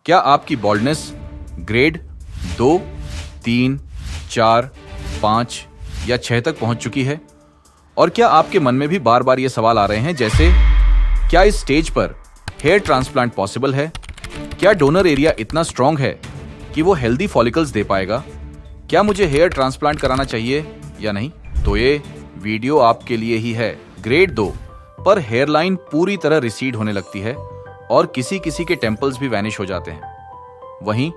क्या आपकी baldness grade 2, 3, 4, 5 या 6 तक पहुंच चुकी है? और क्या आपके मन में भी बार बार ये सवाल आ रहे हैं, जैसे क्या इस स्टेज पर हेयर ट्रांसप्लांट पॉसिबल है? क्या डोनर एरिया इतना स्ट्रांग है कि वो हेल्दी फॉलिकल्स दे पाएगा? क्या मुझे हेयर ट्रांसप्लांट कराना चाहिए या नहीं? तो ये वीडियो आपके लिए ही है। ग्रेड 2 पर हेयरलाइन पूरी तरह रिसीड होने लगती है और किसी किसी के टेम्पल्स भी वैनिश हो जाते हैं। वहीं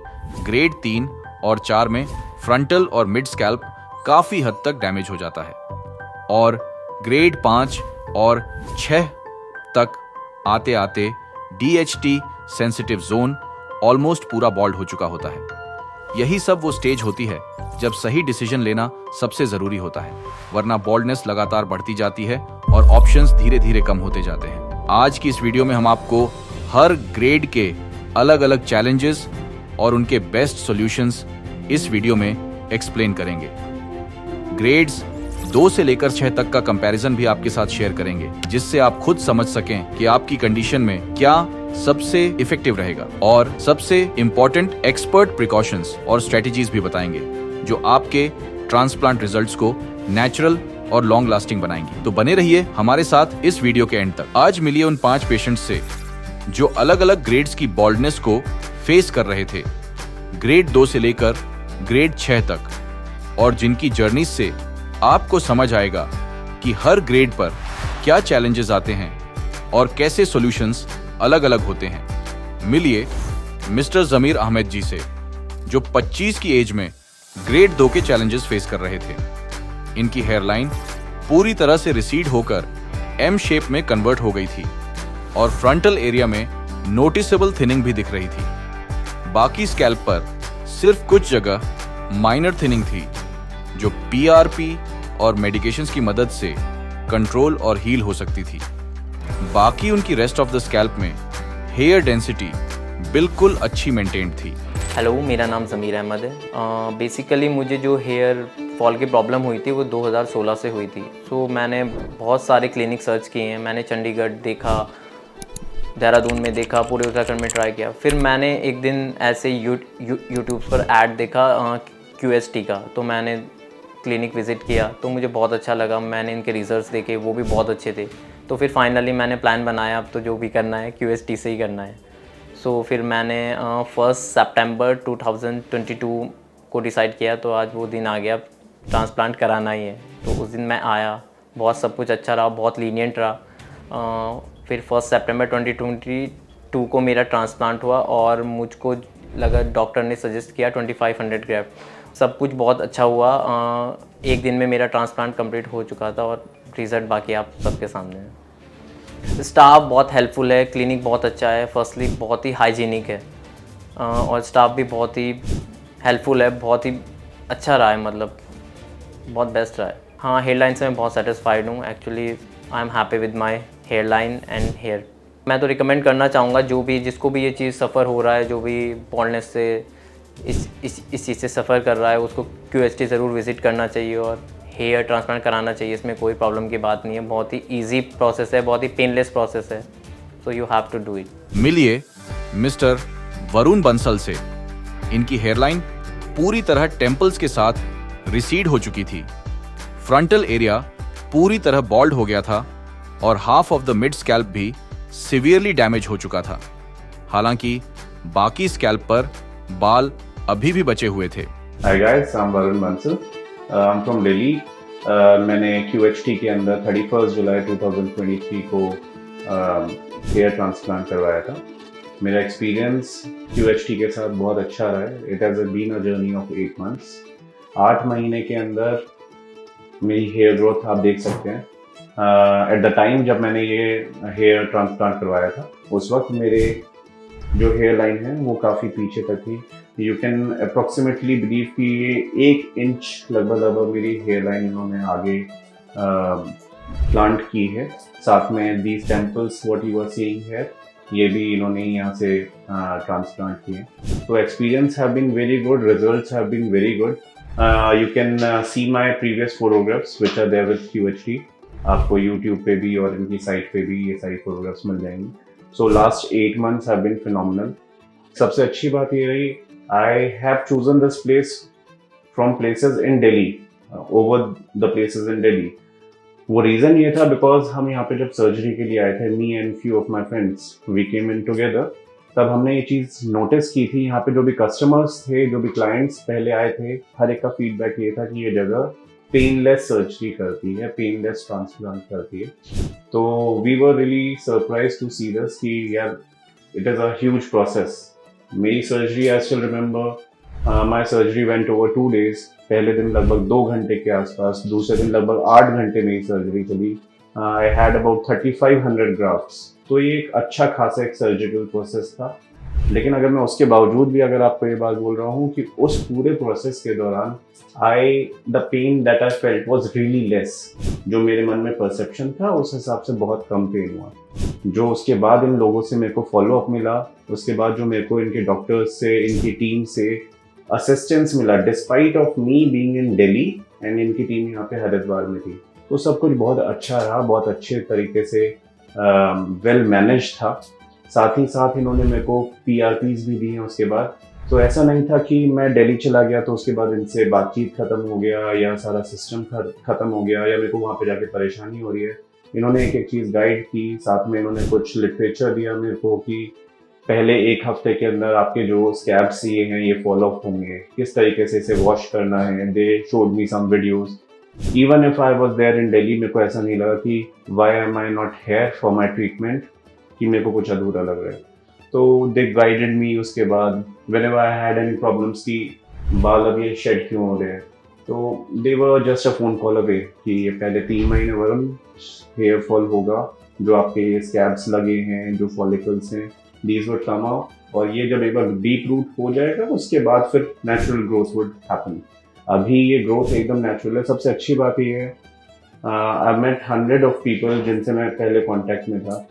ग्रेड 3 और 4 में फ्रंटल और मिड स्कैल्प काफी हद तक डैमेज हो जाता है और ग्रेड 5 और 6 तक आते आते DHT सेंसिटिव जोन ऑलमोस्ट पूरा बॉल्ड हो चुका होता है। यही सब वो स्टेज होती है जब सही डिसीजन लेना सबसे जरूरी होता है, वरना बॉल्डनेस लगातार बढ़ती जाती है और ऑप्शंस धीरे धीरे कम होते जाते हैं। आज की इस वीडियो में हम आपको हर ग्रेड के अलग अलग चैलेंजेस और उनके बेस्ट सॉल्यूशंस इस वीडियो में एक्सप्लेन करेंगे। ग्रेड्स 2 से लेकर 6 तक का कंपैरिजन भी आपके साथ शेयर करेंगे, जिससे आप खुद समझ सकें कि आपकी कंडीशन में क्या सबसे इफेक्टिव रहेगा, और सबसे इंपॉर्टेंट एक्सपर्ट प्रिकॉशंस और स्ट्रेटजीज भी बताएंगे जो आपके ट्रांसप्लांट रिजल्ट्स को नेचुरल और लॉन्ग लास्टिंग बनाएंगी। तो बने रहिए हमारे साथ इस वीडियो के एंड तक। आज मिलिए उन 5 पेशेंट्स से जो अलग अलग ग्रेड्स की बॉल्डनेस को फेस कर रहे थे, ग्रेड 2 से लेकर ग्रेड 6 तक, और जिनकी जर्नी से आपको समझ आएगा कि हर ग्रेड पर क्या चैलेंजेस आते हैं और कैसे सॉल्यूशंस अलग अलग होते हैं। मिलिए मिस्टर जमीर अहमद जी से, जो 25 की एज में ग्रेड 2 के चैलेंजेस फेस कर रहे थे। इनकी हेयरलाइन पूरी तरह से रिसीड होकर M शेप में कन्वर्ट हो गई थी और फ्रंटल एरिया में नोटिसेबल थिनिंग भी दिख रही थी। बाकी स्कैल्प पर सिर्फ कुछ जगह माइनर थिनिंग थी, जो PRP और मेडिकेशंस की मदद से कंट्रोल और हील हो सकती थी। बाकी उनकी रेस्ट ऑफ द स्कैल्प में हेयर डेंसिटी बिल्कुल अच्छी मेंटेन्ड थी। हेलो, मेरा नाम ज़मीर अहमद है। बेसिकली मुझे जो हेयर फॉल की प्रॉब्लम हुई थी वो 2016 से हुई थी। सो मैंने बहुत सारे क्लिनिक सर्च किए हैं। मैंने चंडीगढ़ देखा, देहरादून में देखा, पूरे उत्तराखंड में ट्राई किया। फिर मैंने एक दिन ऐसे यूट्यूब पर ऐड देखा QST का, तो मैंने क्लिनिक विज़िट किया तो मुझे बहुत अच्छा लगा। मैंने इनके रिजल्ट्स देखे, वो भी बहुत अच्छे थे। तो फिर फाइनली मैंने प्लान बनाया, अब तो जो भी करना है QST से ही करना है। सो फिर मैंने 1 सितंबर 2022 को डिसाइड किया, तो आज वो दिन आ गया, ट्रांसप्लांट कराना ही है। तो उस दिन मैं आया, बहुत सब कुछ अच्छा रहा, बहुत लीनियंट रहा। फिर 1 सितंबर 2022 को मेरा ट्रांसप्लांट हुआ और मुझको लगा, डॉक्टर ने सजेस्ट किया 2500 ग्राफ्ट। सब कुछ बहुत अच्छा हुआ। एक दिन में मेरा ट्रांसप्लांट कंप्लीट हो चुका था और रिज़ल्ट बाकी आप सबके सामने है। स्टाफ बहुत हेल्पफुल है, क्लिनिक बहुत अच्छा है। फर्स्टली बहुत ही हाइजीनिक है और स्टाफ भी बहुत ही हेल्पफुल है, बहुत ही अच्छा रहा है, मतलब बहुत बेस्ट रहा है। हाँ, हेयरलाइन से मैं बहुत सेटिस्फाइड हूँ। Actually I am happy with my hairline and hair. मैं तो रिकमेंड करना चाहूँगा, जो भी जिसको भी ये चीज़ सफ़र हो रहा है, जो भी बॉल्डनेस से इस चीज़ से सफ़र कर रहा है, उसको QST ज़रूर विज़िट करना चाहिए और हेयर ट्रांसप्लांट कराना चाहिए। इसमें कोई प्रॉब्लम की बात नहीं है, बहुत ही ईजी प्रोसेस है, बहुत ही पेनलेस प्रोसेस है। So you have to do it. मिलिए मिस्टर वरुण बंसल से। इनकी हेयरलाइन पूरी तरह टेम्पल्स के साथ रिसीड हो चुकी थी, फ्रंटल एरिया पूरी तरह बॉल्ड हो गया था और half of the mid scalp भी सिवियरली डैमेज हो चुका था। हालांकि बाकी स्कैल्प पर बाल अभी भी बचे हुए थे। Hi guys, I'm Varun Bansal. I'm from Delhi. मैंने QHT के अंदर 31 जुलाई 2023 को हेयर ट्रांसप्लांट करवाया था। मेरा एक्सपीरियंस QHT के साथ बहुत अच्छा रहा है। It has been a journey of 8 months. 8 महीने के अंदर मेरी हेयर ग्रोथ आप देख सकते हैं। एट द टाइम जब मैंने ये हेयर ट्रांसप्लांट करवाया था, उस वक्त मेरे जो हेयर लाइन है वो काफ़ी पीछे तक थी। यू कैन अप्रोक्सीमेटली बिलीव कि ये 1 इंच लगभग मेरी हेयर लाइन इन्होंने आगे प्लांट की है। साथ में these temples what you are seeing here, ये भी इन्होंने यहाँ से ट्रांसप्लांट किए। तो experience have been very good, results have been very good. You can see my previous photographs which are there with QHT। आपको YouTube पे भी और इनकी साइट पे भी ये सारी फोटोग्राफ्स मिल जाएंगी। So last 8 months have been phenomenal. सबसे अच्छी बात ये रही, I have chosen this place from places in Delhi over the places in Delhi. वो रीज़न ये था बिकॉज हम यहाँ पे जब सर्जरी के लिए आए थे, me and few of my friends, we came in together, तब हमने ये चीज़ नोटिस की थी। यहाँ पे जो भी कस्टमर्स थे, जो भी क्लाइंट्स पहले आए थे, हर एक का फीडबैक ये था कि ये जगह पेनलेस सर्जरी करती है, पेनलेस ट्रांसप्लांट करती है। तो we were really surprise to see this कि यार it is a huge process. मेरी surgery I still remember, my surgery went over 2 days। पहले दिन लगभग 2 घंटे के आसपास, दूसरे दिन लगभग 8 घंटे मेरी सर्जरी चली। I had about 3500 grafts. तो ये एक अच्छा खासा एक सर्जिकल प्रोसेस था। लेकिन अगर मैं उसके बावजूद भी अगर आपको ये बात बोल रहा हूँ कि उस पूरे प्रोसेस के दौरान the pain that I felt was really less. जो मेरे मन में परसेप्शन था उस हिसाब से बहुत कम पेन हुआ। जो उसके बाद इन लोगों से मेरे को फॉलो अप मिला, उसके बाद जो मेरे को इनके डॉक्टर्स से, इनकी टीम से असिस्टेंस मिला, despite of me being in Delhi and इनकी टीम यहाँ पे हरिद्वार में थी, तो सब कुछ बहुत अच्छा रहा, बहुत अच्छे तरीके से वेल मैनेज था। साथ ही साथ इन्होंने मेरे को PRPs भी दी हैं उसके बाद। तो ऐसा नहीं था कि मैं दिल्ली चला गया तो उसके बाद इनसे बातचीत खत्म हो गया या सारा सिस्टम खत्म हो गया या मेरे को वहाँ पे जाके परेशानी हो रही है। इन्होंने एक एक चीज़ गाइड की, साथ में इन्होंने कुछ लिटरेचर दिया मेरे को कि पहले 1 हफ्ते के अंदर आपके जो स्कैब्स ये हैं ये फॉलो अप होंगे, किस तरीके से इसे वॉश करना है। They showed me some videos. Even if I was there in Delhi, मेरे को ऐसा नहीं लगा कि why am I not here for my treatment, कि मेरे को कुछ अधूरा लग रहा है। तो दे गाइडेड मी। उसके बाद whenever I had any problems कि बाल अब ये शेड क्यों हो रहे हैं, तो they were just a phone call away कि ये पहले 3 महीने वरुण हेयर फॉल होगा, जो आपके स्कैब्स लगे हैं, जो फॉलिकल्स हैं, these would come out, और ये जब एक बार डीप रूट हो जाएगा उसके बाद फिर नेचुरल ग्रोथ वुड हैपन। अभी ये ग्रोथ एकदम नेचुरल है। सबसे अच्छी बात ये है, आई मेट 100 ऑफ पीपल जिनसे मैं पहले कांटेक्ट में था।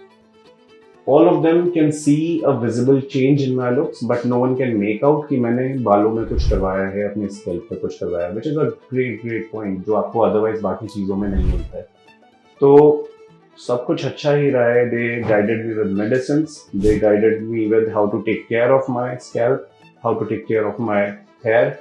All of them can see a visible change in my looks, but no one can make out कि मैंने बालों में कुछ करवाया है, अपने स्कैल्प पे कुछ करवाया है, which is a great point जो आपको अदरवाइज बाकी चीज़ों में नहीं मिलता है। तो सब कुछ अच्छा ही रहा है। They guided me with medicines, they guided me with how to take care of my scalp, how to take care of my hair.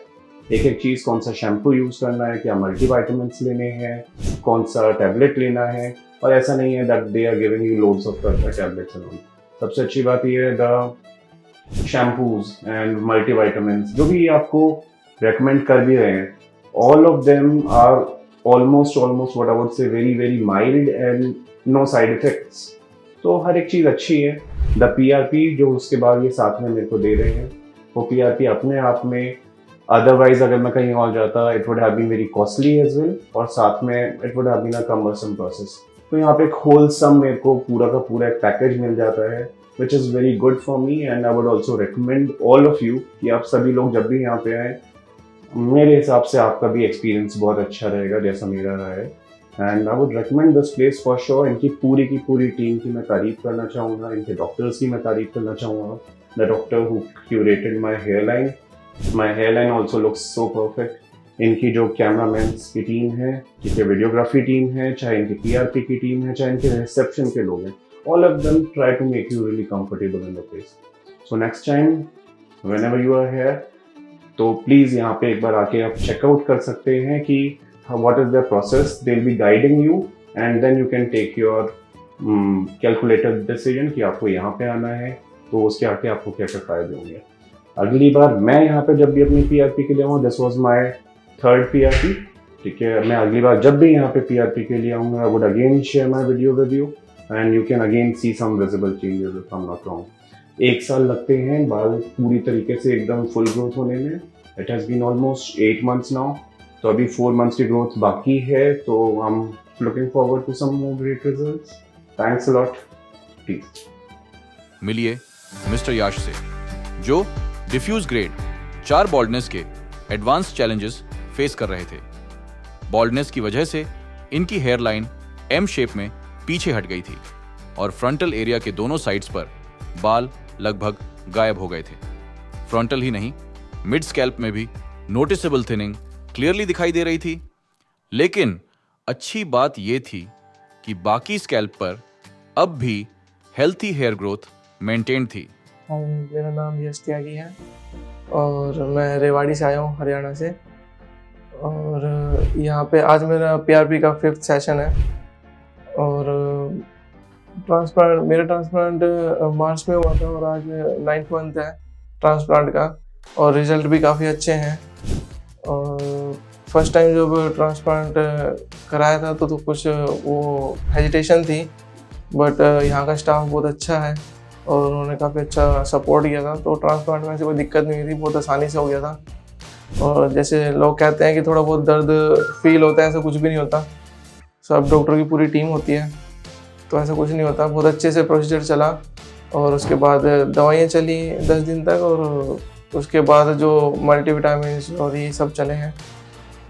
एक एक चीज़, कौन सा शैम्पू यूज़ करना है, क्या मल्टीविटामिन्स लेने हैं, कौन सा टैबलेट लेना है। और ऐसा नहीं है that they are giving you loads of tablets and all. सबसे अच्छी बात ये है, द शैम्पूज एंड मल्टीविटामिन्स जो भी आपको रेकमेंड कर भी रहे हैं, all of them are almost what I would say very mild and no side effects। तो हर एक चीज़ अच्छी है। द PRP जो उसके बाद ये साथ में मेरे को दे रहे हैं, वो PRP अपने आप में, अदरवाइज अगर मैं कहीं और जाता it would have been very costly as well, और साथ में it would have been a cumbersome process. तो यहाँ पे एक होलसम मेरे को पूरा का पूरा एक पैकेज मिल जाता है, which is very good for me. And I would also recommend all of you कि आप सभी लोग जब भी यहाँ पे आए, मेरे हिसाब से आपका भी एक्सपीरियंस बहुत अच्छा रहेगा जैसा मेरा रहा है। And I would recommend this place for sure. इनकी पूरी की पूरी टीम की मैं तारीफ करना चाहूँगा, इनके डॉक्टर्स की मैं तारीफ करना चाहूँगा। The doctor who curated my hair line also looks so perfect. इनकी जो कैमरामैन्स की टीम है, ठीक है, वीडियोग्राफी टीम है, चाहे इनकी PRP की टीम है, चाहे इनके रिसेप्शन के लोग हैं, all of them try to make you really comfortable in the place. So next time whenever you are here, तो प्लीज़ यहाँ पे एक बार आके आप चेकआउट कर सकते हैं कि what is the process. They will be guiding you and then you can take your calculated decision कि आपको यहाँ पे आना है, तो उसके आके आपको क्या क्या फ़ायदे होंगे। अगली बार मैं यहाँ पे जब भी अपनी PRP के लिए आऊँ, this was my 3rd PRP, ठीक है, मैं अगली बार जब भी यहाँ पे PRP के लिए आऊँगा, I would again share my video with you and you can again see some visible changes if I am not wrong. 1 साल लगते हैं बाल पूरी तरीके से एकदम फुल ग्रोथ होने में। It has been almost 8 months now, तो अभी 4 months की ग्रोथ बाकी है। तो I am looking forward to some more great results. Thanks a lot, please मिलिए मिस्टर याश से, जो डिफ्यूज ग्रेड 4 बॉल्डनेस के एडवांस चैलेंजेस फेस कर रहे थे। बॉल्डनेस की वजह से इनकी हेयर लाइन M शेप में पीछे हट गई थी और फ्रंटल एरिया के दोनों साइड्स पर बाल लगभग गायब हो गए थे। फ्रंटल ही नहीं, मिड स्कैल्प में भी नोटिसेबल थिनिंग क्लियरली दिखाई दे रही थी। लेकिन अच्छी बात यह थी कि बाकी स्कैल्प पर अब भी हेल्थी हेयर ग्रोथ मेंटेन थी। हाय, मेरा नाम यश त्यागी है और मैं रेवाड़ी से आया हूँ, हरियाणा से। और यहाँ पे आज मेरा पीआरपी का 5th सेशन है। और मेरा ट्रांसप्लांट मार्च में हुआ था और आज 9th मंथ है ट्रांसप्लांट का, और रिजल्ट भी काफ़ी अच्छे हैं। और फर्स्ट टाइम जब ट्रांसप्लांट कराया था तो कुछ वो हेजिटेशन थी, बट यहाँ का स्टाफ बहुत अच्छा है और उन्होंने काफ़ी अच्छा सपोर्ट किया था, तो ट्रांसप्लांट में ऐसी कोई दिक्कत नहीं हुई थी, बहुत आसानी से हो गया था। और जैसे लोग कहते हैं कि थोड़ा बहुत दर्द फील होता है, ऐसा कुछ भी नहीं होता। सब डॉक्टर की पूरी टीम होती है, तो ऐसा कुछ नहीं होता। बहुत अच्छे से प्रोसीजर चला और उसके बाद दवाइयाँ चली 10 दिन तक, और उसके बाद जो मल्टीविटामिन और ये सब चले हैं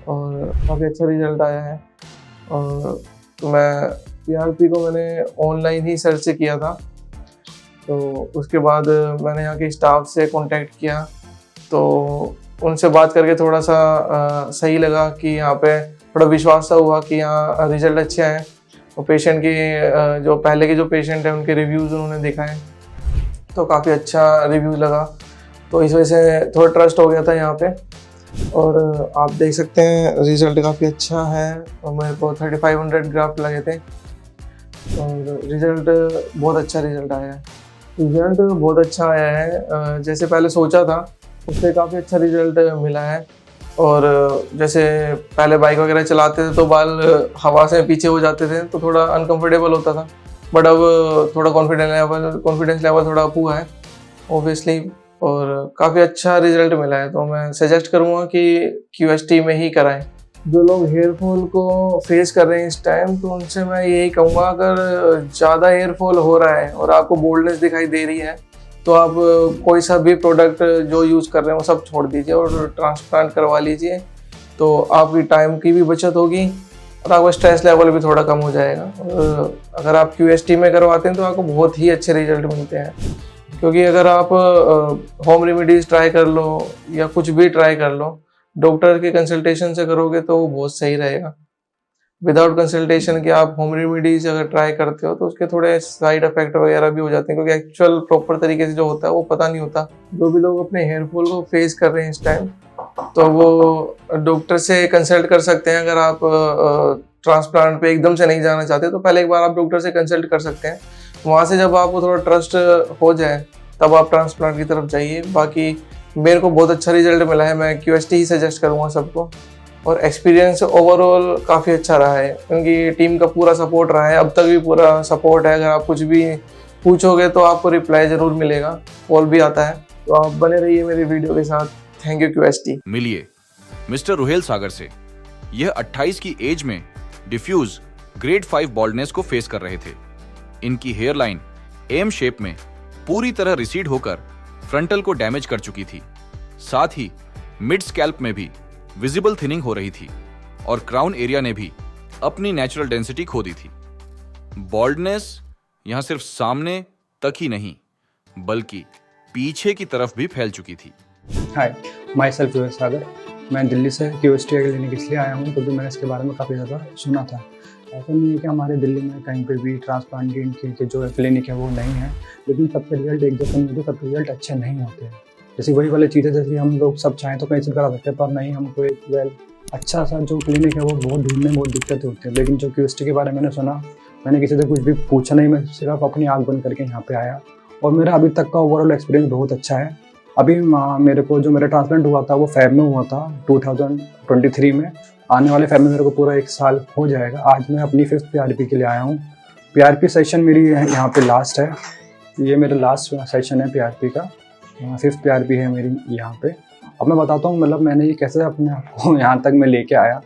और काफ़ी अच्छा रिजल्ट आया है। और मैं पीआरपी को मैंने ऑनलाइन ही सर्च से किया था, तो उसके बाद मैंने यहाँ के स्टाफ से कांटेक्ट किया, तो उनसे बात करके थोड़ा सा सही लगा कि यहाँ पे थोड़ा विश्वास सा हुआ कि यहाँ रिजल्ट अच्छे हैं। और पेशेंट की जो पहले के जो पेशेंट हैं उनके रिव्यूज़ उन्होंने देखा है, तो काफ़ी अच्छा रिव्यू लगा, तो इस वजह से थोड़ा ट्रस्ट हो गया था यहाँ पे। और आप देख सकते हैं रिज़ल्ट काफ़ी अच्छा है और मेरे को 3500 ग्राफ्ट लगे थे और रिज़ल्ट बहुत अच्छा रिज़ल्ट आया है। रिज़ल्ट बहुत अच्छा आया है, जैसे पहले सोचा था उससे काफ़ी अच्छा रिज़ल्ट मिला है। और जैसे पहले बाइक वगैरह चलाते थे तो बाल हवा से पीछे हो जाते थे, तो थोड़ा अनकंफर्टेबल होता था, बट अब थोड़ा कॉन्फिडेंस लेवल थोड़ा अप हुआ है ऑब्वियसली, और काफ़ी अच्छा रिज़ल्ट मिला है। तो मैं सजेस्ट करूँगा कि QHT में ही कराएं। जो लोग हेयर फॉल को फेस कर रहे हैं इस टाइम, तो उनसे मैं यही कहूँगा, अगर ज़्यादा हेयर फॉल हो रहा है और आपको बोल्डनेस दिखाई दे रही है, तो आप कोई सा भी प्रोडक्ट जो यूज़ कर रहे हैं वो सब छोड़ दीजिए और ट्रांसप्लांट करवा लीजिए। तो आपकी टाइम की भी बचत होगी और आपका स्ट्रेस लेवल भी थोड़ा कम हो जाएगा। और अगर आप QHT में करवाते हैं तो आपको बहुत ही अच्छे रिजल्ट मिलते हैं, क्योंकि अगर आप होम रेमेडीज़ ट्राई कर लो या कुछ भी ट्राई कर लो, डॉक्टर के कंसल्टेशन से करोगे तो वो बहुत सही रहेगा। विदाउट कंसल्टेशन के आप होम रेमेडीज अगर ट्राई करते हो तो उसके थोड़े साइड इफेक्ट वगैरह भी हो जाते हैं, क्योंकि एक्चुअल प्रॉपर तरीके से जो होता है वो पता नहीं होता। जो भी लोग अपने हेयर फॉल को फेस कर रहे हैं इस टाइम, तो वो डॉक्टर से कंसल्ट कर सकते हैं। अगर आप ट्रांसप्लांट पे एकदम से नहीं जाना चाहते तो पहले एक बार आप डॉक्टर से कंसल्ट कर सकते हैं। वहाँ से जब आपको थोड़ा ट्रस्ट हो जाए तब आप ट्रांसप्लांट की तरफ जाइए। बाकी मेरे को बहुत अच्छा रिजल्ट मिला है, मैं QHT ही सजेस्ट करूँगा सबको। और एक्सपीरियंस ओवरऑल काफ़ी अच्छा रहा है, क्योंकि टीम का पूरा सपोर्ट रहा है, अब तक भी पूरा सपोर्ट है। अगर आप कुछ भी पूछोगे तो आपको रिप्लाई ज़रूर मिलेगा, कॉल भी आता है। तो आप बने रहिए मेरी वीडियो के साथ। Thank you QHT। मिलिए मिस्टर रुहेल सागर से। यह 28 की एज में डिफ्यूज ग्रेड 5 बॉल्डनेस को फेस कर रहे थे। इनकी हेयरलाइन एम शेप में पूरी तरह रिसीड होकर फ्रंटल को डैमेज कर चुकी थी, साथ ही मिड स्कैल्प में भी विजिबल थिनिंग हो रही थी और क्राउन एरिया ने भी अपनी नेचुरल डेंसिटी खो दी थी। बॉल्डनेस यहां सिर्फ सामने तक ही नहीं बल्कि पीछे की तरफ भी फैल चुकी थी। हाय, माई सेल्फ रुहेल सागर। मैं दिल्ली से QHT क्लिनिक इसलिए आया हूँ क्योंकि मैंने इसके बारे में काफ़ी ज़्यादा सुना था। ऐसा नहीं है कि हमारे दिल्ली में कहीं पे भी ट्रांसप्लांट के जो क्लिनिक है वो नहीं है, लेकिन सबके रिजल्ट एक जैसे नहीं होते, सबके रिजल्ट अच्छे नहीं होते हैं। जैसे वही वाली चीज़ें, जैसे हम लोग सब चाहें तो कहीं से करा सकते हैं, पर नहीं, हमको एक अच्छा सा जो क्लिनिक है वो बहुत ढूंढने में बहुत दिक्कत होती है। लेकिन जो QHT के बारे में मैंने सुना, मैंने किसी से कुछ भी पूछा नहीं, मैं सिर्फ अपनी आँख बंद करके यहाँ पे आया और मेरा अभी तक का ओवरऑल एक्सपीरियंस बहुत अच्छा है। अभी मेरे को जो मेरा ट्रांसप्लांट हुआ था वो फेब में हुआ था 2023 में। आने वाले फेब में मेरे को पूरा 1 साल हो जाएगा। आज मैं अपनी 5th PRP के लिए आया हूँ। PRP सेशन मेरी यहाँ पे लास्ट है, ये मेरा लास्ट सेशन है PRP का। 5th PRP है मेरी यहाँ पे। अब मैं बताता हूँ मतलब मैंने ये कैसे अपने आप को यहाँ तक मैं लेके आया।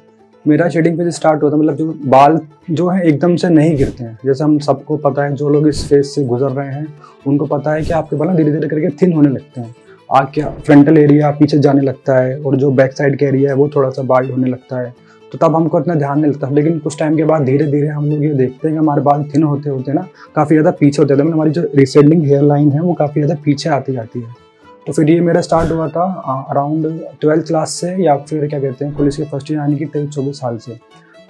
मेरा शेडिंग पे स्टार्ट होता है, मतलब जो बाल जो है एकदम से नहीं गिरते हैं। जैसे हम सबको पता है, जो लोग इस फेज से गुजर रहे हैं उनको पता है कि आपके बाल धीरे धीरे करके थिन होने लगते हैं। आगे फ्रंटल एरिया पीछे जाने लगता है और जो बैक साइड का एरिया है वो थोड़ा सा बाल्ड होने लगता है, तो तब हमको इतना ध्यान नहीं लगता। लेकिन कुछ टाइम के बाद धीरे धीरे हम लोग ये देखते हैं कि हमारे बाल थिन होते होते ना काफ़ी ज़्यादा पीछे होते हैं, मतलब हमारी जो रिसेडिंग हेयर लाइन है वो काफ़ी ज़्यादा पीछे आती जाती है। तो फिर ये मेरा स्टार्ट हुआ था अराउंड 12th क्लास से, या फिर क्या कहते हैं पुलिस के फर्स्ट ईयर यानी कि 23-24 साल से।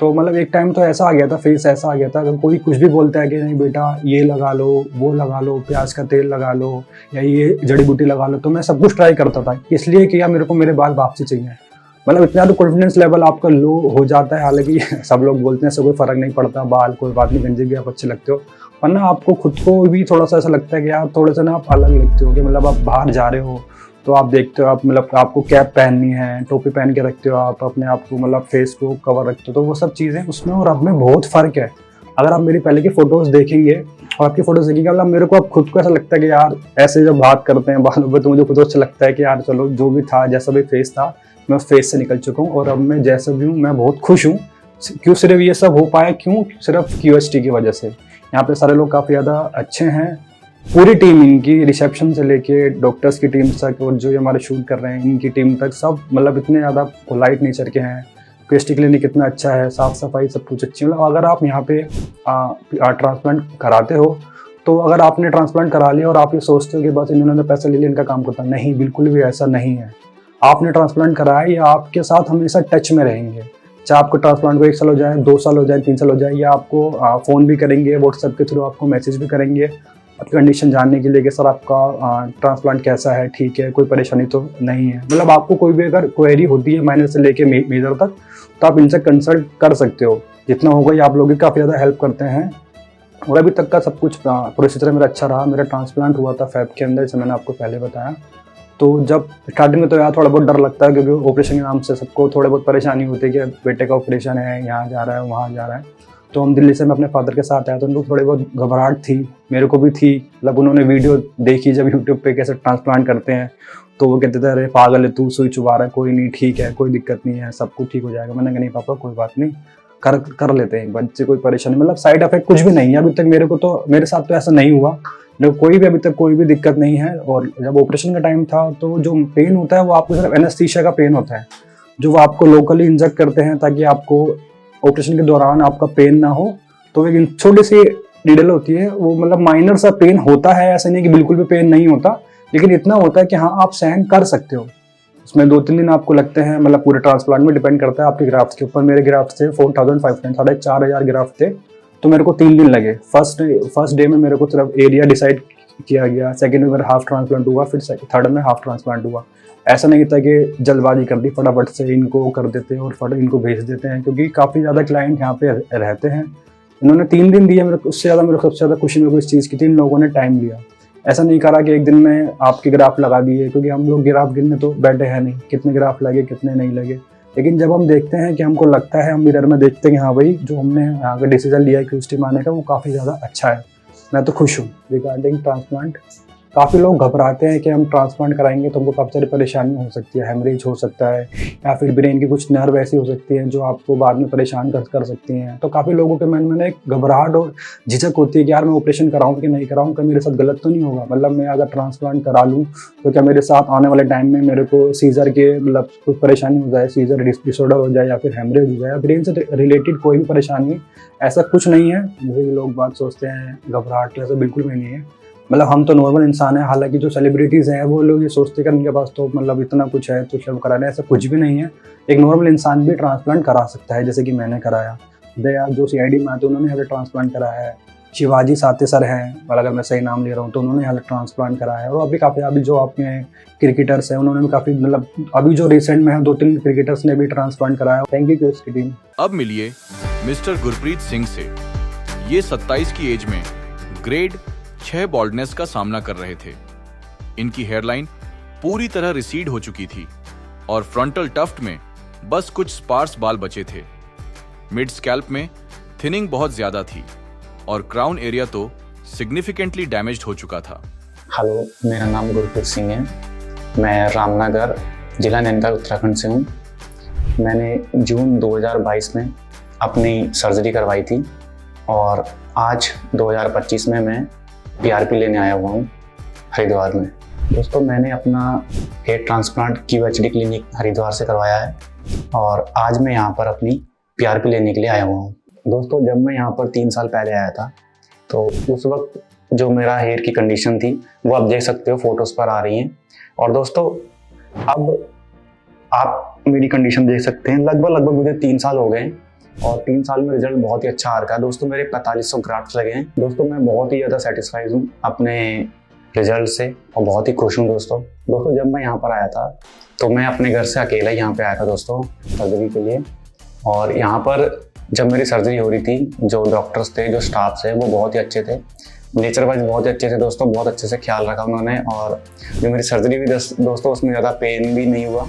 तो मतलब एक टाइम तो ऐसा आ गया था, फेस ऐसा आ गया था कि कोई कुछ भी बोलता है कि नहीं बेटा ये लगा लो, वो लगा लो, प्याज का तेल लगा लो, या ये जड़ी बूटी लगा लो, तो मैं सब कुछ ट्राई करता था, इसलिए कि यार मेरे को मेरे बाल वापसी चाहिए। मतलब इतना तो कॉन्फिडेंस लेवल आपका लो हो जाता है। हालांकि सब लोग बोलते हैं इससे कोई फ़र्क नहीं पड़ता, बाल कोई बात नहीं, गंजे भी आप अच्छे लगते हो, वरना आपको खुद को भी थोड़ा सा ऐसा लगता है कि यार थोड़े से ना आप अलग लगते हो, कि मतलब आप बाहर जा रहे हो तो आप देखते हो, आप मतलब आपको कैप पहननी है, टोपी पहन के रखते हो, आप अपने आप को मतलब फेस को कवर रखते हो, तो वो सब चीज़ें उसमें और अब में बहुत फ़र्क है। अगर आप मेरी पहले की फ़ोटोज़ देखेंगे और आपकी फ़ोटोज़ देखेंगे, मतलब मेरे को अब खुद को ऐसा लगता है कि यार ऐसे जब बात करते हैं बालों पर, तो मुझे खुद को अच्छा लगता है कि यार चलो जो भी था, जैसा भी फेस था, मैं उस फेस से निकल चुका हूँ और अब मैं जैसा भी हूँ मैं बहुत खुश हूँ। क्यों सिर्फ ये सब हो पाया, क्यों? सिर्फ QHT की वजह से। यहाँ पे सारे लोग काफ़ी ज़्यादा अच्छे हैं, पूरी टीम इनकी, रिसेप्शन से लेके डॉक्टर्स की टीम तक और जो ये हमारे शूट कर रहे हैं इनकी टीम तक, सब मतलब इतने ज़्यादा पोलाइट नेचर के हैं। QHT क्लिनिक कितना अच्छा है, साफ़ सफाई सब कुछ अच्छी। मतलब अगर आप यहाँ पे ट्रांसप्लांट कराते हो, तो अगर आपने ट्रांसप्लांट करा लिया और आप ये सोचते हो कि बस इन्होंने पैसा ले लिया इनका काम करता, नहीं, बिल्कुल भी ऐसा नहीं है। आपने ट्रांसप्लांट कराया, ये आपके साथ हमेशा टच में रहेंगे, चाहे आपको ट्रांसप्लांट को 1 साल हो जाए, 2 साल हो जाए, 3 साल हो जाए, या आपको फ़ोन भी करेंगे, व्हाट्सएप के थ्रू आपको मैसेज भी करेंगे आपकी कंडीशन जानने के लिए कि सर आपका ट्रांसप्लांट कैसा है, ठीक है, कोई परेशानी तो नहीं है। मतलब आपको कोई भी अगर क्वेरी होती है माइनर से लेके मेजर तक, तो आप इनसे कंसल्ट कर सकते हो। जितना होगा ये आप लोग भी काफ़ी ज़्यादा हेल्प करते हैं। और अभी तक का सब कुछ प्रोसीजर मेरा अच्छा रहा। मेरा ट्रांसप्लांट हुआ था फ़ेब के अंदर, जैसे मैंने आपको पहले बताया। तो जब स्टार्टिंग में तो यार थोड़ा बहुत डर लगता है, क्योंकि ऑपरेशन के नाम से सबको थोड़े बहुत परेशानी होती है कि बेटे का ऑपरेशन है, यहाँ जा रहा है, वहाँ जा रहा है। तो हम दिल्ली से मैं अपने फादर के साथ आया, तो उनको थोड़ी बहुत घबराहट थी, मेरे को भी थी। मतलब उन्होंने वीडियो देखी जब यूट्यूब पे कैसे ट्रांसप्लांट करते हैं, तो वो कहते थे अरे पागल है तू, सुई चुबा रहा है, कोई नहीं, ठीक है, कोई दिक्कत नहीं है, सब कुछ ठीक हो जाएगा। मैंने कहा नहीं पापा कोई बात नहीं, कर लेते हैं एक बार, इससे कोई परेशानी, मतलब साइड इफेक्ट कुछ भी नहीं है अभी तक मेरे साथ तो ऐसा नहीं हुआ, कोई भी अभी तक कोई भी दिक्कत नहीं है। और जब ऑपरेशन का टाइम था, तो जो पेन होता है वो आपको सिर्फ एनेस्थीसिया का पेन होता है, जो वो आपको लोकली इंजेक्ट करते हैं ताकि आपको ऑपरेशन के दौरान आपका पेन ना हो। तो एक छोटी सी नीडल होती है, वो मतलब माइनर सा पेन होता है, ऐसा नहीं कि बिल्कुल भी पेन नहीं होता, लेकिन इतना होता है कि हाँ आप सहन कर सकते हो। उसमें 2-3 दिन आपको लगते हैं, मतलब पूरे ट्रांसप्लांट में डिपेंड करता है आपके ग्राफ्ट के ऊपर। मेरे ग्राफ्ट थे 4500, 4500 ग्राफ्ट थे, तो मेरे को 3 दिन लगे। फर्स्ट डे में मेरे को सिर्फ एरिया डिसाइड किया गया, सेकंड में मेरा हाफ ट्रांसप्लांट हुआ, फिर थर्ड में हाफ ट्रांसप्लांट हुआ। ऐसा नहीं था कि जल्दबाजी कर दी, फटाफट से इनको कर देते हैं और फटाफट इनको भेज देते हैं, क्योंकि काफ़ी ज़्यादा क्लाइंट यहाँ पे रहते हैं। इन्होंने 3 दिन दिए मेरे को, उससे ज़्यादा मेरे को सबसे ज़्यादा खुशी मेरे को इस चीज़ की थी, इन लोगों ने टाइम लिया। ऐसा नहीं करा कि एक दिन में आपके ग्राफ लगा दिए, क्योंकि हम लोग ग्राफ गिनने तो बैठे हैं नहीं, कितने ग्राफ लगे कितने नहीं लगे। लेकिन जब हम देखते हैं कि हमको लगता है, हम मिरर में देखते हैं कि हाँ भाई जो हमने यहाँ का डिसीजन लिया है QHT आने का, वो काफ़ी ज़्यादा अच्छा है। मैं तो खुश हूँ रिगार्डिंग ट्रांसप्लांट। काफ़ी लोग घबराते हैं कि हम ट्रांसप्लांट कराएंगे तो हमको काफ़ी सारी परेशानी हो सकती है, हेमरेज हो सकता है, या फिर ब्रेन की कुछ नर्व ऐसी हो सकती है जो आपको बाद में परेशान कर सकती हैं। तो काफ़ी लोगों के मन में एक घबराहट और झिझक होती है कि यार मैं ऑपरेशन कराऊँ कि नहीं कराऊँ, क्या मेरे साथ गलत तो नहीं होगा। मतलब मैं अगर ट्रांसप्लांट करा लूँ तो क्या मेरे साथ आने वाले टाइम में मेरे को सीजर के मतलब कुछ परेशानी हो जाए, सीजर डिसऑर्डर हो जाए, या फिर हेमरेज हो जाए, या ब्रेन से रिलेटेड कोई भी परेशानी, ऐसा कुछ नहीं है। जैसे कि लोग बात सोचते हैं घबराहट, ऐसा बिल्कुल भी नहीं है। मतलब हम तो नॉर्मल इंसान हैं। हालांकि जो सेलिब्रिटीज़ हैं वो लोग ये सोचते हैं कि उनके पास तो मतलब इतना कुछ है तो सब कराना, ऐसा कुछ भी नहीं है। एक नॉर्मल इंसान भी ट्रांसप्लांट करा सकता है, जैसे कि मैंने कराया। दया जो CID में आते उन्होंने यहाँ ट्रांसप्लांट कराया है। शिवाजी साते सर हैं, और अगर मैं सही नाम ले रहा हूँ, तो उन्होंने यहाँ ट्रांसप्लांट कराया है। और अभी काफ़ी अभी जो आपके क्रिकेटर्स हैं उन्होंने भी काफ़ी, मतलब अभी जो रिसेंट में है 2-3 क्रिकेटर्स ने भी ट्रांसप्लांट कराया। Thank you QHT team. अब मिलिए मिस्टर गुरप्रीत सिंह से। ये 27 की एज में ग्रेड 6 बॉल्डनेस का सामना कर रहे थे। इनकी हेयरलाइन पूरी तरह रिसीड हो चुकी थी और फ्रंटल टफ्ट में बस कुछ स्पार्स बाल बचे थे। मिड स्कैल्प में थिनिंग बहुत ज्यादा थी और क्राउन एरिया तो सिग्निफिकेंटली डैमेज्ड हो चुका था। हेलो, मेरा नाम गुरप्रीत सिंह है। मैं रामनगर, जिला नैनीताल, उत्तराखंड से हूँ। मैंने जून 2022 में अपनी सर्जरी करवाई थी और आज 2025 में मैं PRP लेने आया हुआ हूँ हरिद्वार में। दोस्तों, मैंने अपना hair transplant QHT clinic Haridwar से करवाया है और आज मैं यहाँ पर अपनी PRP लेने के लिए आया हुआ हूँ। दोस्तों, जब मैं यहाँ पर 3 साल पहले आया था तो उस वक्त जो मेरा हेयर की कंडीशन थी वो आप देख सकते हो, फोटोज़ पर आ रही हैं। और दोस्तों, अब आप मेरी कंडीशन देख सकते हैं। लगभग मुझे 3 साल हो गए और 3 साल में रिजल्ट बहुत ही अच्छा आ रखा है दोस्तों। मेरे 4500 ग्राफ्ट्स लगे हैं दोस्तों। मैं बहुत ही ज़्यादा सेटिस्फाइड हूँ अपने रिजल्ट से और बहुत ही खुश हूँ दोस्तों। जब मैं यहाँ पर आया था तो मैं अपने घर से अकेला यहाँ पे आया था दोस्तों सर्जरी के लिए। और यहाँ पर जब मेरी सर्जरी हो रही थी, जो डॉक्टर्स थे, जो स्टाफ थे, वो बहुत ही अच्छे थे, नेचर वाइज बहुत ही अच्छे थे दोस्तों। बहुत अच्छे से ख्याल रखा उन्होंने। और जो मेरी सर्जरी हुई दोस्तों, उसमें ज़्यादा पेन भी नहीं हुआ।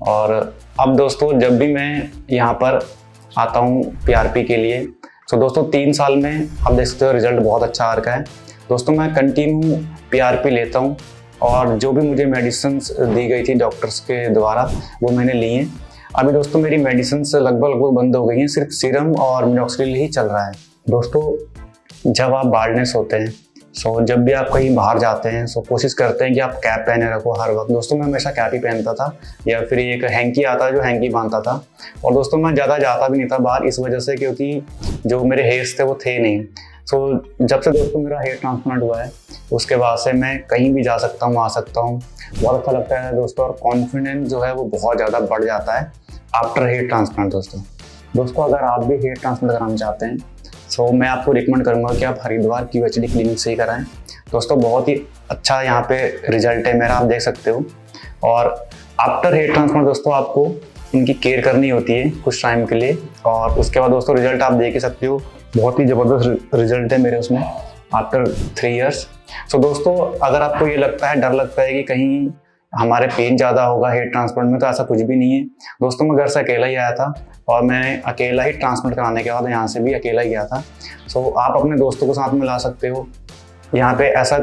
और अब दोस्तों जब भी मैं यहाँ पर आता हूँ PRP के लिए, तो दोस्तों 3 साल में आप देख सकते हो रिजल्ट बहुत अच्छा आ रखा है दोस्तों। मैं कंटिन्यू PRP लेता हूँ और जो भी मुझे मेडिसिन दी गई थी डॉक्टर्स के द्वारा वो मैंने ली हैं। अभी दोस्तों मेरी मेडिसिन लगभग बंद हो गई हैं, सिर्फ सीरम और मिनॉक्सिडिल ही चल रहा है दोस्तों। जब आप बाल्डनेस होते हैं, जब भी आप कहीं बाहर जाते हैं, कोशिश करते हैं कि आप कैप पहने रखो हर वक्त। दोस्तों मैं हमेशा कैप ही पहनता था, या फिर एक हैंकी आता है जो हैंकी बांधता था। और दोस्तों मैं ज़्यादा जाता भी नहीं था बाहर, इस वजह से क्योंकि जो मेरे हेयर्स थे वो थे नहीं। जब से दोस्तों मेरा हेयर ट्रांसप्लांट हुआ है, उसके बाद से मैं कहीं भी जा सकता हूँ, आ सकता हूँ। बहुत अच्छा लगता है दोस्तों। और कॉन्फिडेंस जो है वो बहुत ज़्यादा बढ़ जाता है आफ्टर हेयर ट्रांसप्लांट दोस्तों। अगर आप भी हेयर ट्रांसप्लांट कराना चाहते हैं, मैं आपको रिकमेंड करूंगा कि आप हरिद्वार QHD क्लिनिक से ही कराएं दोस्तों। बहुत ही अच्छा यहाँ पे रिजल्ट है मेरा, आप देख सकते हो। और आफ्टर हेयर ट्रांसप्लांट दोस्तों आपको इनकी केयर करनी होती है कुछ टाइम के लिए, और उसके बाद दोस्तों रिजल्ट आप देख ही सकते हो। बहुत ही ज़बरदस्त रिजल्ट है मेरे उसमें आफ्टर 3 ईयर्स। दोस्तों अगर आपको ये लगता है, डर लगता है कि कहीं हमारे पेन ज़्यादा होगा हेयर ट्रांसप्लांट में, तो ऐसा कुछ भी नहीं है दोस्तों। मैं घर से अकेला ही आया था और मैंने अकेला ही ट्रांसप्लांट कराने के बाद यहाँ से भी अकेला ही गया था। आप अपने दोस्तों को साथ में ला सकते हो। यहाँ पे ऐसा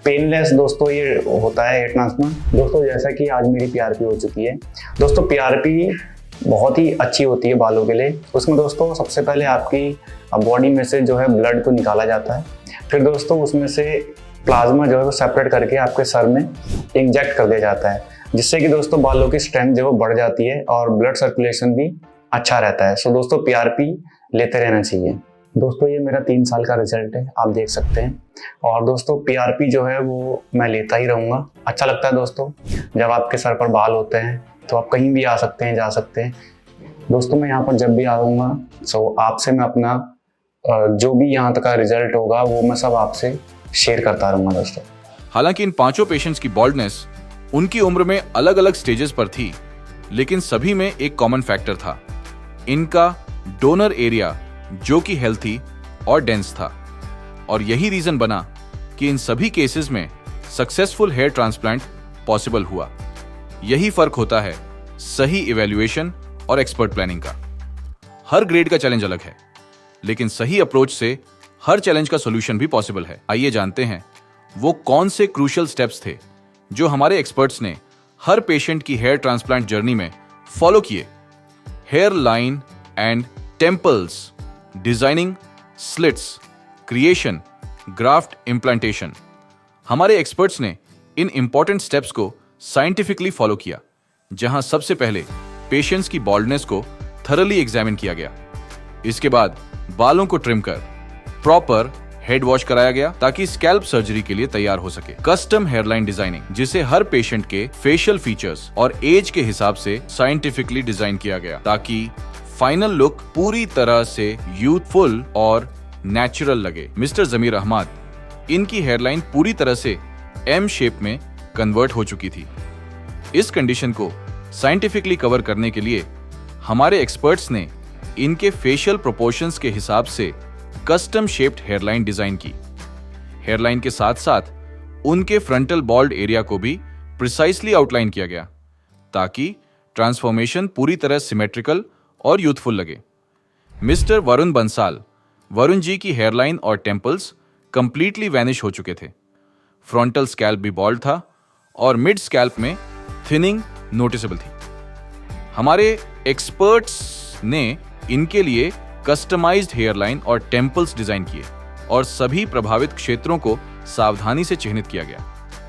पेनलेस दोस्तों ये होता है हेयर ट्रांसप्लांट दोस्तों। जैसा कि आज मेरी PRP हो चुकी है दोस्तों। PRP बहुत ही अच्छी होती है बालों के लिए। उसमें दोस्तों सबसे पहले आपकी बॉडी में से जो है ब्लड को निकाला जाता है, फिर दोस्तों उसमें से प्लाज्मा जो है वो सेपरेट करके आपके सर में इंजेक्ट कर दिया जाता है, जिससे कि दोस्तों बालों की स्ट्रेंथ जो है बढ़ जाती है और ब्लड सर्कुलेशन भी अच्छा रहता है। दोस्तों PRP लेते रहना चाहिए दोस्तों। ये मेरा 3 साल का रिजल्ट है, आप देख सकते हैं। और दोस्तों PRP जो है वो मैं लेता ही रहूँगा। अच्छा लगता है दोस्तों जब आपके सर पर बाल होते हैं, तो आप कहीं भी आ सकते हैं, जा सकते हैं दोस्तों। मैं यहाँ पर जब भी आऊँगा आपसे मैं अपना जो भी यहाँ तक का रिजल्ट होगा वो मैं सब आपसे शेयर करता रहूँगा दोस्तों। हालांकि इन 5 पेशेंट्स की बॉल्डनेस उनकी उम्र में अलग अलग स्टेजेस पर थी, लेकिन सभी में एक कॉमन फैक्टर था, इनका डोनर एरिया जो कि हेल्थी और डेंस था। और यही रीजन बना कि इन सभी केसेस में सक्सेसफुल हेयर ट्रांसप्लांट पॉसिबल हुआ। यही फर्क होता है सही इवैल्यूएशन और एक्सपर्ट प्लानिंग का। हर ग्रेड का चैलेंज अलग है, लेकिन सही अप्रोच से हर चैलेंज का सॉल्यूशन भी पॉसिबल है। आइए जानते हैं वो कौन से क्रूशियल स्टेप्स थे जो हमारे एक्सपर्ट्स ने हर पेशेंट की हेयर ट्रांसप्लांट जर्नी में फॉलो किए। Hair line and temples, designing, slits, creation, graft, implantation. हमारे एक्सपर्ट्स ने इन इंपॉर्टेंट स्टेप्स को साइंटिफिकली फॉलो किया, जहां सबसे पहले पेशेंट्स की बॉल्डनेस को थरली एग्जामिन किया गया। इसके बाद बालों को ट्रिम कर प्रॉपर हेड वॉश कराया गया ताकि स्कैल्प सर्जरी के लिए तैयार हो सके। कस्टम हेयरलाइन डिजाइनिंग, जिसे हर पेशेंट के फेशियल फीचर्स और एज के हिसाब से साइंटिफिकली डिजाइन किया गया ताकि फाइनल लुक पूरी तरह से यूथफुल और नेचुरल लगे। मिस्टर जमीर अहमद, इनकी हेयरलाइन पूरी तरह से M शेप में कन्वर्ट हो चुकी थी। इस कंडीशन को साइंटिफिकली कवर करने के लिए हमारे एक्सपर्ट्स ने इनके फेशियल प्रोपोर्शंस के हिसाब से कस्टम शेप्ड हेयरलाइन डिजाइन की। हेयरलाइन के साथ साथ उनके फ्रंटल बॉल्ड एरिया को भी प्रिसाइसली आउटलाइन किया गया ताकि ट्रांसफॉर्मेशन पूरी तरह सिमेट्रिकल और यूथफुल लगे। मिस्टर वरुण बंसाल, वरुण जी की हेयरलाइन और टेम्पल्स कंप्लीटली वैनिश हो चुके थे। फ्रंटल स्कैल्प भी बॉल्ड था और मिड स्कैल्प में थिनिंग नोटिसेबल थी। हमारे एक्सपर्ट्स ने इनके लिए कस्टमाइज्ड हेयरलाइन और टेम्पल्स डिजाइन किए और सभी प्रभावित क्षेत्रों को सावधानी से चिह्नित किया गया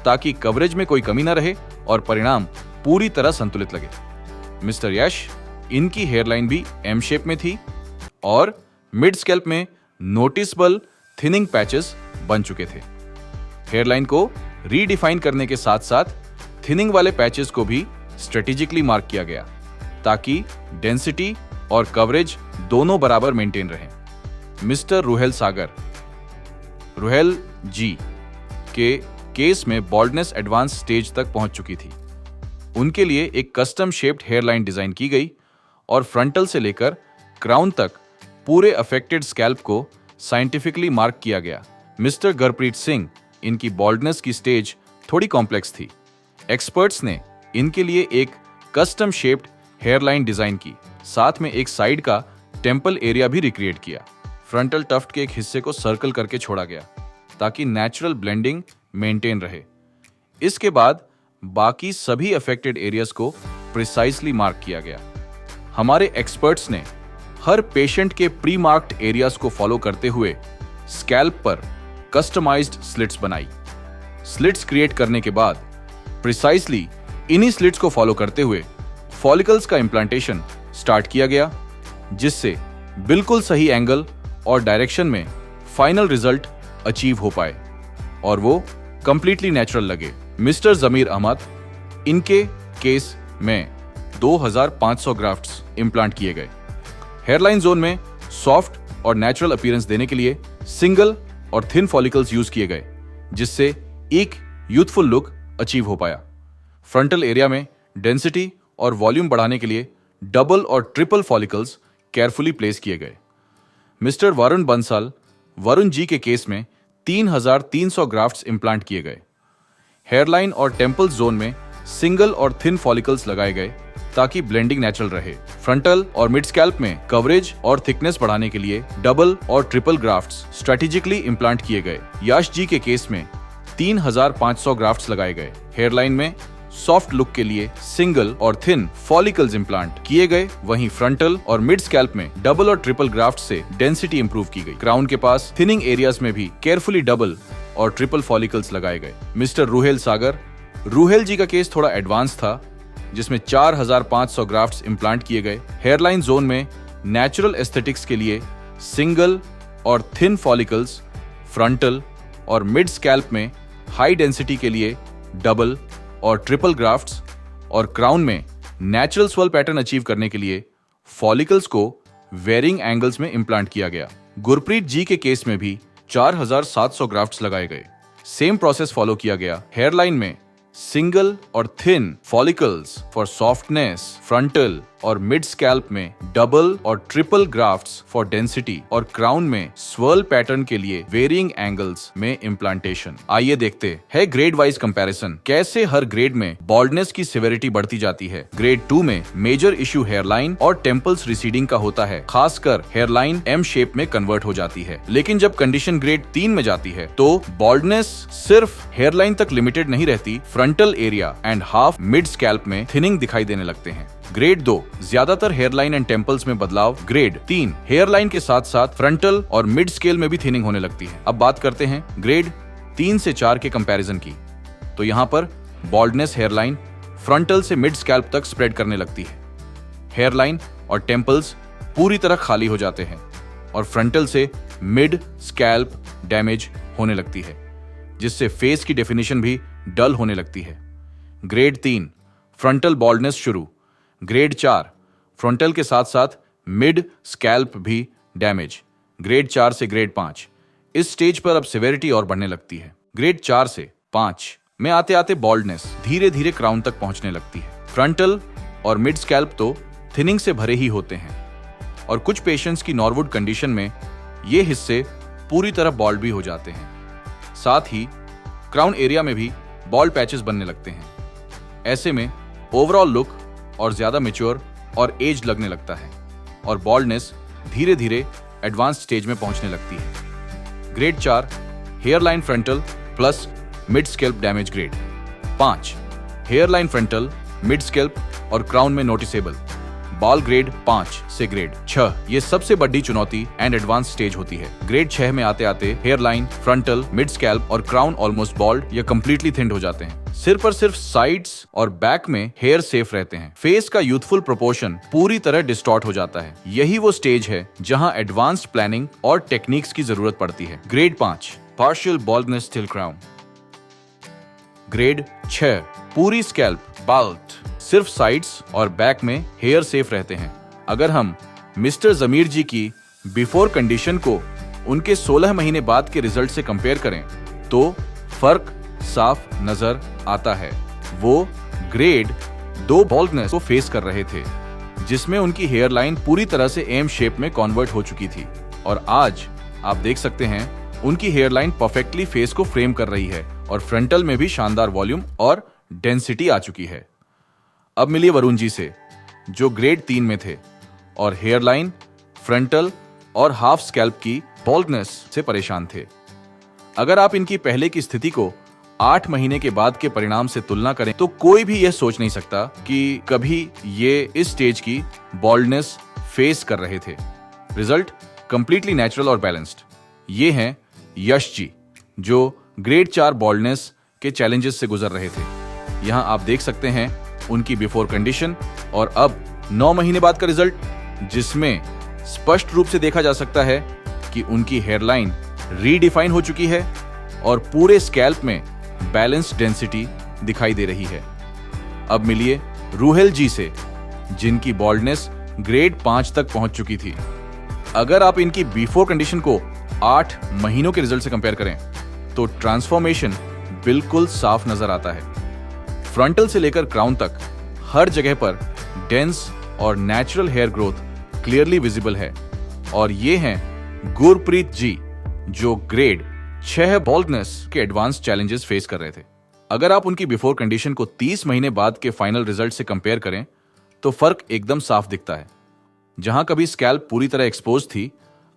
ताकि कवरेज में कोई कमी न रहे और परिणाम पूरी तरह संतुलित लगे। मिस्टर यश, इनकी हेयरलाइन भी M शेप में थी और मिड स्कैल्प में नोटिसेबल थिनिंग पैचेस बन चुके थे। हेयरलाइन को रीडिफाइन करने के साथ साथ थिनिंग वाले पैचेस को भी स्ट्रेटेजिकली मार्क किया गया ताकि डेंसिटी और कवरेज दोनों बराबर मेंटेन रहे। मिस्टर रुहेल सागर, रुहेल जी के केस में बॉल्डनेस एडवांस स्टेज तक पहुंच चुकी थी। उनके लिए एक कस्टम शेप्ड हेयरलाइन डिजाइन की गई और फ्रंटल से लेकर क्राउन तक पूरे अफेक्टेड स्कैल्प को साइंटिफिकली मार्क किया गया। मिस्टर गुरप्रीत सिंह, इनकी बॉल्डनेस की स्टेज थोड़ी कॉम्प्लेक्स थी। एक्सपर्ट्स ने इनके लिए एक कस्टम शेप्ड हेयरलाइन डिजाइन की, साथ में एक साइड का टेम्पल एरिया भी रिक्रिएट किया। फ्रंटल टफ्ट के एक हिस्से को सर्कल करके छोड़ा गया ताकि नेचुरल ब्लेंडिंग मेंटेन रहे। इसके बाद बाकी सभी अफेक्टेड एरियाज को प्रिसाइजली मार्क किया गया। हमारे एक्सपर्ट्स ने हर पेशेंट के प्री मार्क्ड एरियाज को फॉलो करते हुए स्कैल्प पर कस्टमाइज्ड स्लिट्स बनाई। स्लिट्स क्रिएट करने के बाद प्रिसाइजली इन्हीं स्लिट्स को फॉलो करते हुए फॉलिकल्स का इम्प्लांटेशन स्टार्ट किया गया, जिससे बिल्कुल सही एंगल और डायरेक्शन में फाइनल रिजल्ट अचीव हो पाए और वो कंप्लीटली नेचुरल लगे। मिस्टर जमीर अहमद, इनके केस में 2500 ग्राफ्ट्स इम्प्लांट किए गए। हेयरलाइन जोन में सॉफ्ट और नेचुरल अपीयरेंस देने के लिए सिंगल और थिन फॉलिकल्स यूज किए गए, जिससे एक यूथफुल लुक अचीव हो पाया। फ्रंटल एरिया में डेंसिटी और वॉल्यूम बढ़ाने के लिए डबल और ट्रिपल फॉलिकल्स केयरफुली प्लेस किए गए। मिस्टर वरुण बंसल, वरुण जी के केस में 3300 ग्राफ्ट्स इम्प्लांट किए गए। हेयरलाइन और टेम्पल जोन में सिंगल और थिन फॉलिकल्स लगाए गए ताकि ब्लेंडिंग नेचुरल रहे। फ्रंटल और मिड स्कैल्प में कवरेज और थिकनेस बढ़ाने के लिए डबल और ट्रिपल ग्राफ्ट्स स्ट्रेटेजिकली इम्प्लांट किए गए। याश जी के केस में 3500 ग्राफ्ट्स लगाए गए। हेयरलाइन में सॉफ्ट लुक के लिए सिंगल और थिन फॉलिकल्स इम्प्लांट किए गए, वहीं फ्रंटल और मिड स्कैल्प में डबल और ट्रिपल ग्राफ्ट से डेंसिटी इंप्रूव की गई। क्राउन के पास थिनिंग एरियाज में भी केयरफुली डबल और ट्रिपल फॉलिकल्स लगाए गए। मिस्टर रुहेल सागर, रुहेल जी का केस थोड़ा एडवांस था, जिसमें 4500 ग्राफ्ट्स इम्प्लांट किए गए। हेयरलाइन जोन में नेचुरल एस्थेटिक्स के लिए सिंगल और थिन फॉलिकल्स, फ्रंटल और मिड स्कैल्प में हाई डेंसिटी के लिए डबल और ट्रिपल ग्राफ्ट्स, और क्राउन में नेचुरल स्वर्ल पैटर्न अचीव करने के लिए फॉलिकल्स को वेरिंग एंगल्स में इम्प्लांट किया गया। गुरप्रीत जी के केस में भी 4700 ग्राफ्ट्स लगाए गए। सेम प्रोसेस फॉलो किया गया। हेयरलाइन में सिंगल और thin follicles for softness, frontal और मिड स्कैल्प में डबल और ट्रिपल ग्राफ्ट्स फॉर डेंसिटी, और क्राउन में स्वर्ल पैटर्न के लिए वेरिंग एंगल्स में इम्प्लांटेशन। आइए देखते हैं ग्रेड वाइज कंपैरिजन, कैसे हर ग्रेड में बॉल्डनेस की सिविरिटी बढ़ती जाती है। ग्रेड 2 में मेजर इश्यू हेयरलाइन और टेम्पल्स रिसीडिंग का होता है, खासकर हेयरलाइन एम शेप में कन्वर्ट हो जाती है। लेकिन जब कंडीशन ग्रेड 3 में जाती है तो बॉल्डनेस सिर्फ हेयरलाइन तक लिमिटेड नहीं रहती, frontal area and half mid scalp में थिनिंग दिखाई देने लगते हैं। ग्रेड 2 ज्यादातर हेयरलाइन एंड टेम्पल्स में बदलाव। ग्रेड 3 हेयरलाइन के साथ साथ फ्रंटल और मिड स्केल में भी थिनिंग होने लगती है। अब बात करते हैं ग्रेड 3 से 4 के कंपैरिजन की। तो यहाँ पर बॉल्डनेस हेयरलाइन फ्रंटल से मिड स्कैल्प तक स्प्रेड करने लगती है। हेयरलाइन और टेम्पल्स पूरी तरह खाली हो जाते हैं और फ्रंटल से मिड स्कैल्प डैमेज होने लगती है, जिससे फेस की डेफिनेशन भी डल होने लगती है। ग्रेड 3 फ्रंटल बॉल्डनेस शुरू। ग्रेड 4 फ्रंटल के साथ साथ मिड स्कैल्प भी डैमेज। ग्रेड 4 से ग्रेड 5 इस स्टेज पर अब सिवेरिटी और बढ़ने लगती है। ग्रेड 4 से 5 में आते आते बॉल्डनेस धीरे धीरे क्राउन तक पहुंचने लगती है। फ्रंटल और मिड स्कैल्प तो थिनिंग से भरे ही होते हैं और कुछ पेशेंट्स की नॉर्वुड कंडीशन में ये हिस्से पूरी तरह बॉल्ड भी हो जाते हैं। साथ ही क्राउन एरिया में भी बॉल्ड पैचेस बनने लगते हैं। ऐसे में ओवरऑल लुक और ज्यादा मैच्योर और एज लगने लगता है और बॉल्डनेस धीरे धीरे एडवांस स्टेज में पहुंचने लगती है। Grade 4 hairline frontal plus mid scalp damage. Grade 5 hairline frontal, mid scalp और क्राउन में नोटिसेबल बाल। ग्रेड 5 से ग्रेड 6 ये सबसे बड़ी चुनौती एंड एडवांस स्टेज होती है। ग्रेड 6 में आते आते हेयरलाइन, फ्रंटल, मिड स्कैल्प और क्राउन ऑलमोस्ट बॉल्ड या कंप्लीटली थिंड हो जाते हैं। सिर पर सिर्फ साइड्स और बैक में हेयर सेफ रहते हैं। फेस का यूथफुल प्रोपोर्शन पूरी तरह डिस्टॉर्ट हो जाता है। यही वो स्टेज है जहां एडवांस्ड प्लानिंग और टेक्निक्स की जरूरत पड़ती है। Grade 5 partial baldness till crown. Grade 6 पूरी स्कैल्प बाल्ट, सिर्फ साइड्स और बैक में हेयर सेफ रहते हैं। अगर हम मिस्टर जमीर जी की बिफोर कंडीशन को उनके 16 महीने बाद के रिजल्ट से कंपेयर करें तो फर्क साफ नजर आता है। वो ग्रेड 2 बॉल्डनेस को फेस कर रहे थे, जिसमें उनकी हेयर लाइन पूरी तरह से एम शेप में कन्वर्ट हो चुकी थी और आज आप देख सकते हैं उनकी हेयर लाइन परफेक्टली फेस को फ्रेम कर रही है और फ्रंटल में भी शानदार वॉल्यूम और डेंसिटी आ चुकी है। अब मिलिए वरुण जी से, जो ग्रेड 3 में थे और हेयर लाइन, फ्रंटल और हाफ स्कैल्प की बॉल्डनेस से परेशान थे। अगर आप इनकी पहले की स्थिति को 8 महीने के बाद के परिणाम से तुलना करें तो कोई भी यह सोच नहीं सकता कि कभी ये इस स्टेज की बॉल्डनेस फेस कर रहे थे। रिजल्ट कंप्लीटली नेचुरल और बैलेंस्ड। ये हैं यश जी, जो ग्रेड 4 बॉल्डनेस के चैलेंजेस से गुजर रहे थे। यहां आप देख सकते हैं उनकी बिफोर कंडीशन और अब 9 महीने बाद का रिजल्ट, जिसमें स्पष्ट रूप से देखा जा सकता है कि उनकी हेयरलाइन रीडिफाइन हो चुकी है और पूरे स्कैल्प में बैलेंस डेंसिटी दिखाई दे रही है। अब मिलिए रूहेल जी से, जिनकी बॉल्डनेस ग्रेड 5 तक पहुंच चुकी थी। अगर आप इनकी बिफोर कंडीशन को 8 महीनों के रिजल्ट से कंपेयर करें तो ट्रांसफॉर्मेशन बिल्कुल साफ नजर आता है। फ्रंटल से लेकर क्राउन तक हर जगह पर डेंस और natural hair growth clearly visible है। और ये हैं गुरप्रीत जी, जो ग्रेड 6 बॉल्डनेस के एडवांस चैलेंजेस फेस कर रहे थे। अगर आप उनकी बिफोर कंडीशन को 30 महीने बाद के फाइनल रिजल्ट से कंपेयर करें तो फर्क एकदम साफ दिखता है। जहां कभी स्कैल्प पूरी तरह एक्सपोज थी,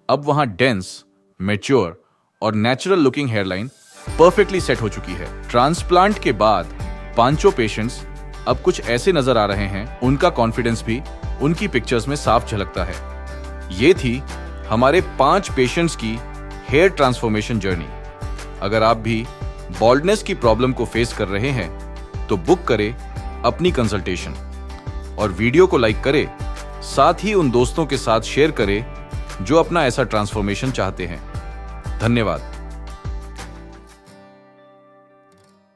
अब वहां डेंस, मैच्योर और natural looking hairline perfectly set हो चुकी है। ट्रांसप्लांट के बाद पांचों पेशेंट्स अब कुछ ऐसे नजर आ रहे हैं, उनका कॉन्फिडेंस भी उनकी पिक्चर्स में साफ झलकता है। ये थी हमारे 5 पेशेंट्स की हेयर ट्रांसफॉर्मेशन जर्नी। अगर आप भी बॉल्डनेस की प्रॉब्लम को फेस कर रहे हैं तो बुक करें अपनी कंसल्टेशन और वीडियो को लाइक करें, साथ ही उन दोस्तों के साथ शेयर करें जो अपना ऐसा ट्रांसफॉर्मेशन चाहते हैं। धन्यवाद।